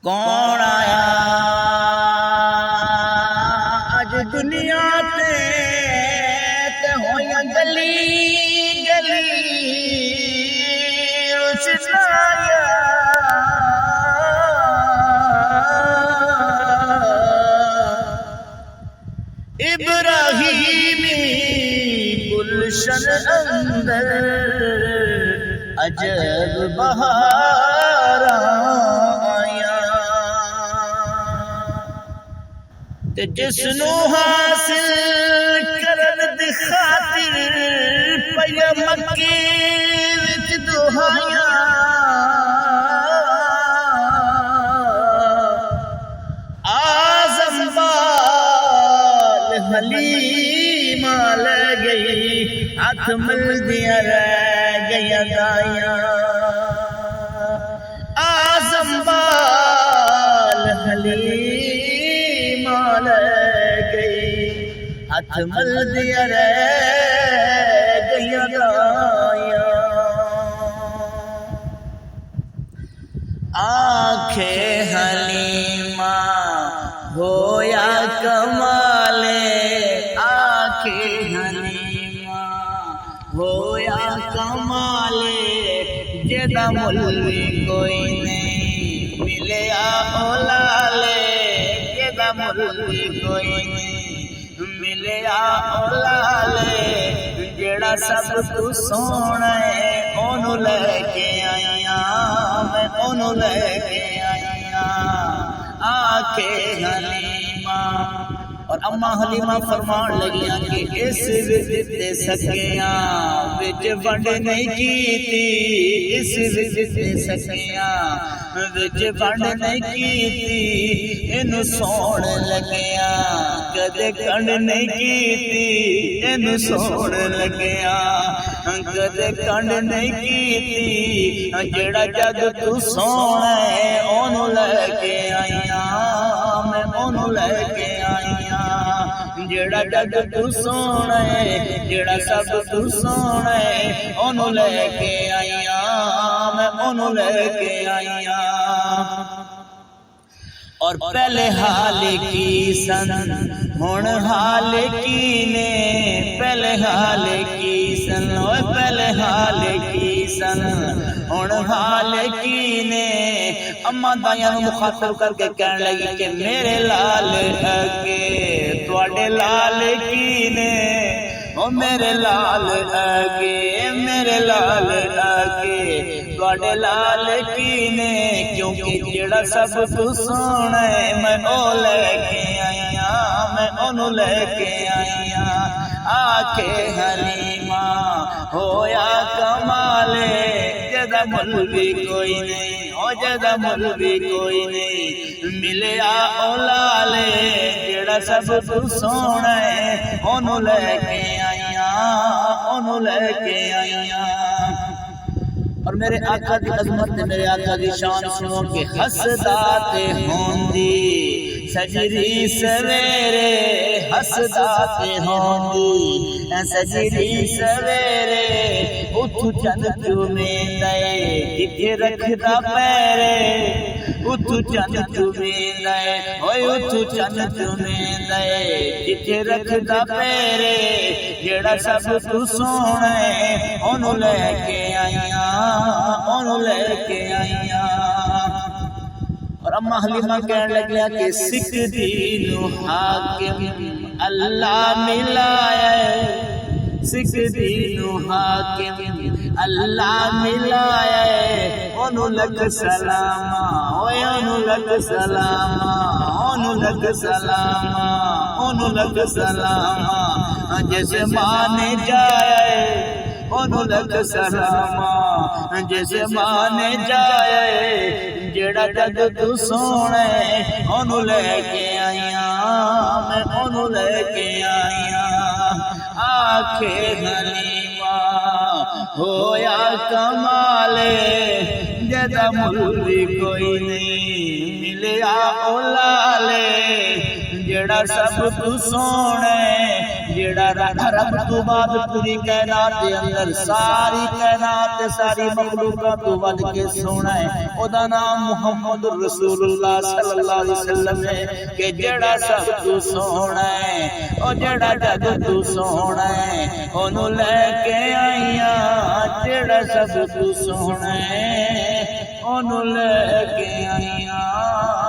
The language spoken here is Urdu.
کون آیا اج دنیا تے ہوئیاں گلی گلی روشنایا ابراہیمی گلشن اندر عجب بہار آیا تے جس نو حاصل کرن دی خاطر پیا مکے وچ دہائیاں آزم بال حلیم لے گئی ہاتھ ملدیاں رہ گئیاں دائیاں آزم بال حلیم لے گئی ہاتھ ملدیاں رہ گئیاں دائیاں آنکھیں حلیمہ ہویا کمالے آنکھیں حلیمہ ہویا کمالے جدا ملوی کوئی نہیں ملیا اولالے جدا ملوی کوئی نہیں ملیا اولالے جڑا سب تو سونا ہے اونوں لے کے آئیاں میں اونوں لے کے آئیاں آنکھیں حلیمہ اور اما حلیمہ فرمان لگیاں کہ اس وچ تے سکیاں وچ ونڈ نہیں کیتی اس وچ تے سکیاں وچ ونڈ نہیں کیتی اینو سون لگیاں کدے کنڈ نہیں کیتی اینو سون لگیاں کدے کنڈ نہیں کیتی جڑا جگ تو سونا ہے اونوں لے کے آئیاں میں اونوں لے کے آئیاں جڑا جگ تو سونا ہے جڑا سب تو سونا ہے اونوں لے کے آئیاں میں اونوں لے کے آئیاں اور پہلے حال کی سن ہن حال کی نے پہلے حال کی سن پہلے حال کی سن ہن حال کی نے اما دایاں نو مخاطب کر کے کہن لگی کہ میرے لال اگے تواڈے لال کی نے او میرے لال اگے میرے لال اگے تواڈے لال کی نے کیونکہ جڑا سب تو سونا ہے میں او لے کے آئیاں میں اونوں لے کے آئیاں آنکھیں حلیمہ ہویا کمالے جدا ملوی کوئی نہیں او جدا ملوی کوئی نہیں ملیا اولالے جڑا سب تو سونا ہے اونوں لے کے آئیاں اونوں لے کے آئیاں اور میرے آقا دی عظمت نے میرے آقا دی شان سنو کہ حسدا تے ہوندی سجری سویرے حسدا تے ہوندی سجری سویرے اتھو چند چومیندا اے کتے رکھدا پیرے اتھو چند چومیندا اے اوئے اتھو چند چومیندا اے کتے رکھدا پیرے جڑا سب تو سونا ہے اونوں لے کے آئیاں اونوں لے کے آئیاں اور اما حلیمہ کہن لگیا کہ سکھ دینو حاکم اللہ ملایا سکھ دینو حاکم اللہ ملایا اونوں لکھ سلام اوے اونوں لکھ سلام اونوں لکھ سلام اونوں لکھ سلام جس ماں نے جایا اونوں لکھ سلام جس ماں نے جایا جڑا جگ تو سونا ہے اونوں لے کے آئیاں میں اونوں لے کے آئیاں آنکھیں حلیمہ ہویا کمالے جدا ملوی کوئی نہیں ملیا اولالے جڑا سب تو سونا ہے، جڑا رب تو بعد پوری کائنات دے اندر ساری کائنات ساری مخلوقات تو ود کے سونا ہے، او دا نام محمد رسول اللہ صلی اللہ علیہ وسلم ہے کہ جڑا سب تو سونا ہے، او جڑا جگ تو سونا ہے اونوں لے کے آئیاں، جڑا سب تو سونا ہے اونوں لے کے آئیاں۔